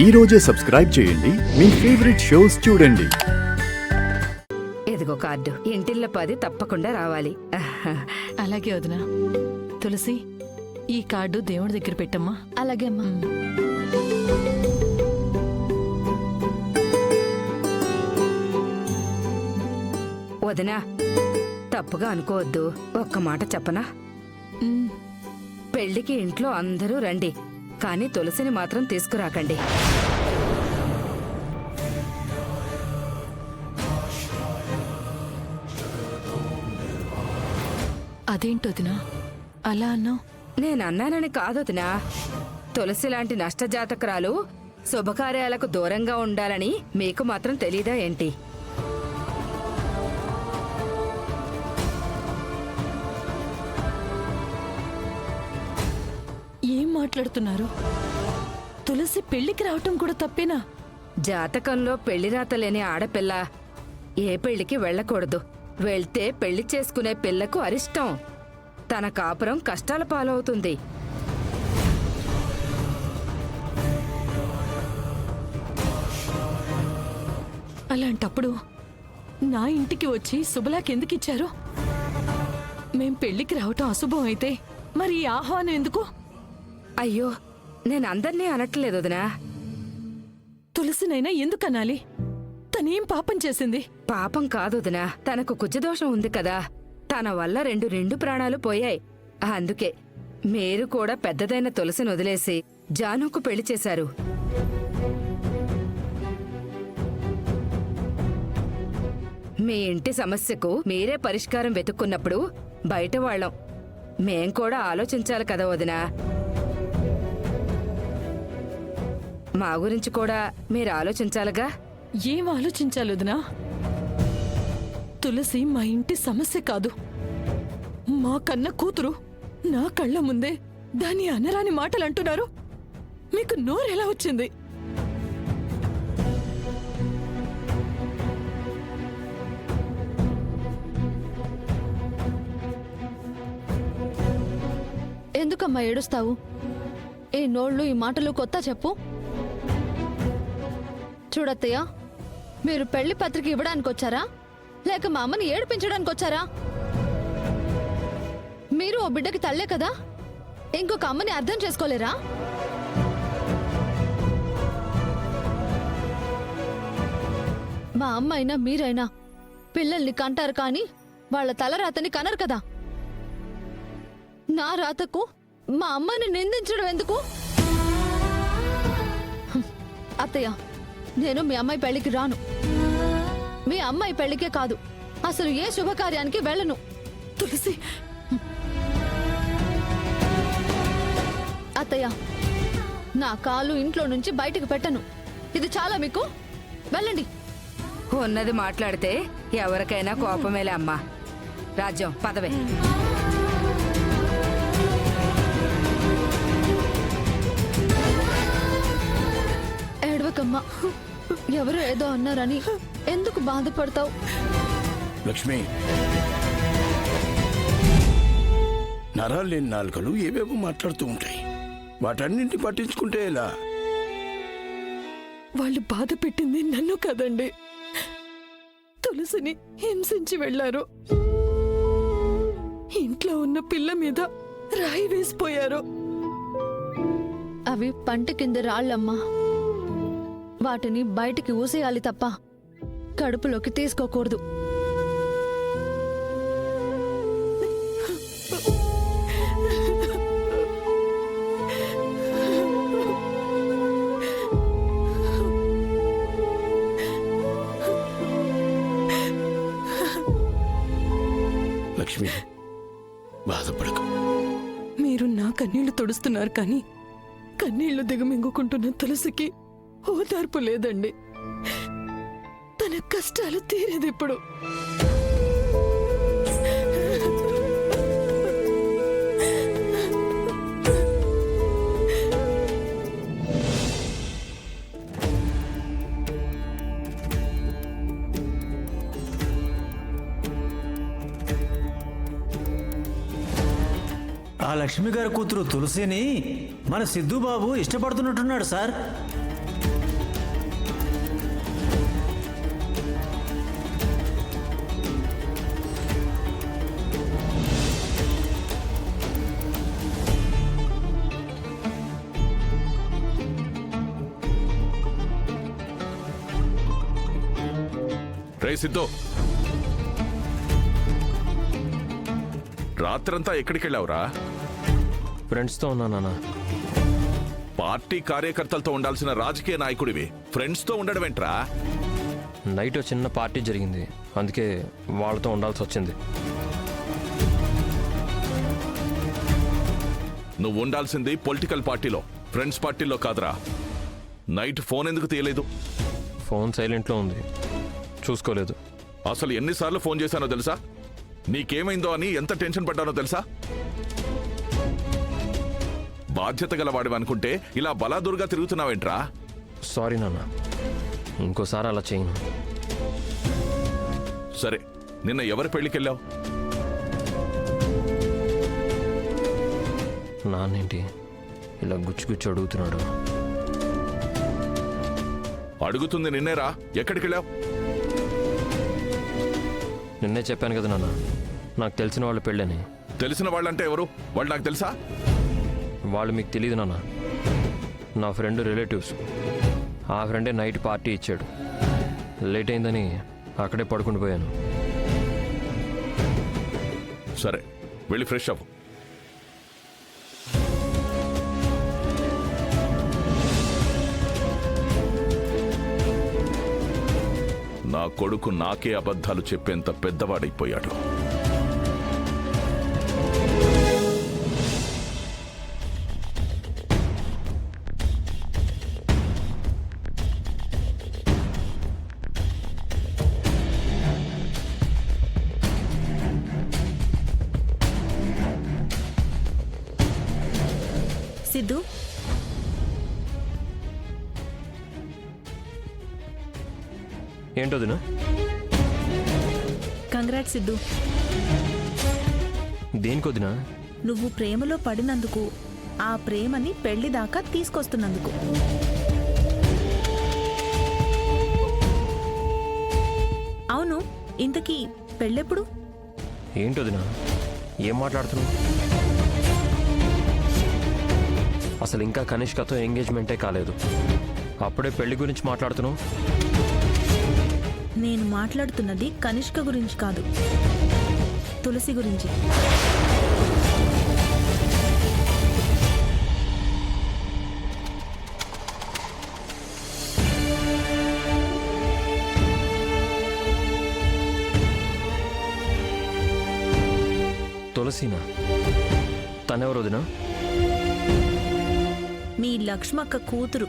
ఈ రోజే సబ్స్క్రైబ్ చేయండి మీ ఫేవరెట్ షోస్ చూడండి. ఎదిగో కార్డు, ఇంటిల్ల 10 తప్పకుండా రావాలి. అలాగే వదినా. తులసి, ఈ కార్డు దేవుడి దగ్గర పెట్టమ్మా. అలాగే అమ్మా. వదినా, తప్పుగా అనుకోవద్దు, ఒక్క మాట చెప్పనా? పెళ్లికి ఇంట్లో అందరూ రండి, కానీ తులసిని మాత్రం తీసుకురాకండి. అదేంటొదినా అలా అన్నావు? నేనన్నానని కాదొదినా, తులసి లాంటి నష్టజాతకురాలు శుభకార్యాలకు దూరంగా ఉండాలని మీకు మాత్రం తెలీదా ఏంటి? ఏం మాట్లాడుతున్నారు? తులసి పెళ్లికి రావటం కూడా తప్పేనా? జాతకంలో పెళ్లి రాత లేని ఆడపిల్ల ఏ పెళ్లికి వెళ్ళకూడదు. వెళ్తే పెళ్లి చేసుకునే పిల్లకు అరిష్టం. తన కాపురం కష్టాల పాలవుతుంది. అలాంటప్పుడు నా ఇంటికి వచ్చి శుభలాకెందుకిచ్చారు? మేం పెళ్లికి రావటం అశుభం అయితే మరి ఈ ఆహ్వానం ఎందుకు? అయ్యో, నేనందర్నీ అనట్లేదు వదినా. తులసినైనా ఎందుకనాలి? తనేం పాపం చేసింది? పాపం కాదు వదినా, తనకు కుజదోషం ఉంది కదా, తన వల్ల రెండు ప్రాణాలు పోయాయి. అందుకే మీరు కూడా పెద్దదైన తులసిని వదిలేసి జానుకు పెళ్లి చేశారు. మీ ఇంటి సమస్యకు మీరే పరిష్కారం వెతుక్కున్నప్పుడు బయట వాళ్ళం మేం కూడా ఆలోచించాలి కదా వదినా. మా గురించి కూడా మీరు ఆలోచించాలిగా. ఏం ఆలోచించాలి వదినా? తులసి మా ఇంటి సమస్య కాదు, మా కన్న కూతురు. నా కళ్ళ ముందే దాని అనరాని మాటలు అంటున్నారు. మీకు నోరెలా వచ్చింది? ఎందుకమ్మా ఏడుస్తావు? ఈ నోళ్ళు ఈ మాటలు కొత్త చెప్పు. చూడత్తయ్య, మీరు పెళ్లి పత్రిక ఇవ్వడానికి వచ్చారా లేక మా అమ్మని ఏడిపించడానికి వచ్చారా? మీరు ఓ బిడ్డకి తల్లే కదా, ఇంకొక అమ్మని అర్థం చేసుకోలేరా? మా అమ్మ అయినా మీరైనా పిల్లల్ని కంటారు కానీ వాళ్ళ తలరాతని కనరు కదా. నా రాతకు మా అమ్మని నిందించడం ఎందుకు? అత్తయ్య, నేను మీ అమ్మాయి పెళ్లికి రాను. మీ అమ్మాయి పెళ్లికే కాదు, అసలు ఏ శుభకార్యానికి వెళ్ళను. తులసి, అత్తయ్య, నా కాలు ఇంట్లో నుంచి బయటకు పెట్టను. ఇది చాలా మీకు. వెళ్ళండి. ఉన్నది మాట్లాడితే ఎవరికైనా కోపమేలే అమ్మా. రాజ్యం పదవే. ఏడవకమ్మా. ఎవరు ఏదో అన్నారని ఎందుకు బాధపడతావు? లక్ష్మి, నరాలు లేని నాలుకలు ఏవేవో మాట్లాడుతూ ఉంటాయి. వాటన్నింటినీ పట్టించుకుంటే ఎలా? వాళ్ళు బాధ పెట్టింది నన్ను కదండి, తులసిని హింసించి వెళ్లారు. ఇంట్లో ఉన్న పిల్ల మీద రాయి వేసిపోయారు. అవి పంట కింద రాళ్ళమ్మా. వాటిని బయటికి ఊసేయాలి తప్ప కడుపులోకి తీసుకోకూడదు. లక్ష్మి, బాధపడకు. మీరు నా కన్నీళ్లు తుడుస్తున్నారు కానీ కన్నీళ్లు దిగమింగుకుంటున్న తులసికి ఓదార్పు లేదండి. తన కష్టాలు తీరేది ఇప్పుడు. ఆ లక్ష్మి గారి కూతురు తులసిని మన సిద్ధుబాబు ఇష్టపడుతున్నట్టున్నాడు సార్. రే సిద్ధు, రాత్రంతా ఎక్కడికి వెళ్ళావురా? ఫ్రెండ్స్తో ఉన్నా నాన్న. పార్టీ కార్యకర్తలతో ఉండాల్సిన రాజకీయ నాయకుడివి ఫ్రెండ్స్తో ఉండడం ఏంట్రా? నైట్ చిన్న పార్టీ జరిగింది, అందుకే వాళ్ళతో ఉండాల్సి వచ్చింది. నువ్వు ఉండాల్సింది పొలిటికల్ పార్టీలో, ఫ్రెండ్స్ పార్టీలో కాదురా. నైట్ ఫోన్ ఎందుకు తీయలేదు? ఫోన్ సైలెంట్లో ఉంది, చూసుకోలేదు. అసలు ఎన్నిసార్లు ఫోన్ చేశానో తెలుసా? నీకేమైందో అని ఎంత టెన్షన్ పడ్డానో తెలుసా? బాధ్యత గలవాడివి అనుకుంటే ఇలా బలాదురుగా తిరుగుతున్నావేంట్రా? సారీ నాన్న, ఇంకోసారి అలా చేయను. సరే, నిన్న ఎవరి పెళ్లికెళ్ళావు? నాన్నేంటి ఇలా గుచ్చి అడుగుతున్నాడు? అడుగుతుంది నిన్నేరా, ఎక్కడికెళ్ళావు? నిన్నే చెప్పాను కదా నాన్న, నాకు తెలిసిన వాళ్ళ పెళ్ళని. తెలిసిన వాళ్ళంటే ఎవరు? వాళ్ళు నాకు తెలుసా? వాళ్ళు మీకు తెలియదు నాన్న, నా ఫ్రెండ్ రిలేటివ్స్. ఆ ఫ్రెండే నైట్ పార్టీ ఇచ్చాడు. లేట్ అయిందని అక్కడే పడుకుని పోయాను. సరే, వెళ్ళి ఫ్రెష్ అవ్వు. నా కొడుకు నాకే అబద్ధాలు చెప్పేంత పెద్దవాడైపోయాడు. సిద్ధు, ఏంటోదినా? కంగ్రాట్స్ సిద్ధు. దేనికొదినా? నువ్వు ప్రేమలో పడినందుకు, ఆ ప్రేమని పెళ్లి దాకా తీసుకొస్తున్నందుకు. అవును, ఇంతకీ పెళ్ళెప్పుడు? ఏంటోదినా, ఏం మాట్లాడుతున్నావు? అసలు ఇంకా కనిష్కతో ఎంగేజ్మెంటే కాలేదు, అప్పుడే పెళ్లి గురించి మాట్లాడుతున్నావు? నేను మాట్లాడుతున్నది కనిష్క గురించి కాదు, తులసి గురించి. తులసినా? తనెవరోదినా? మీ లక్ష్మక్క కూతురు.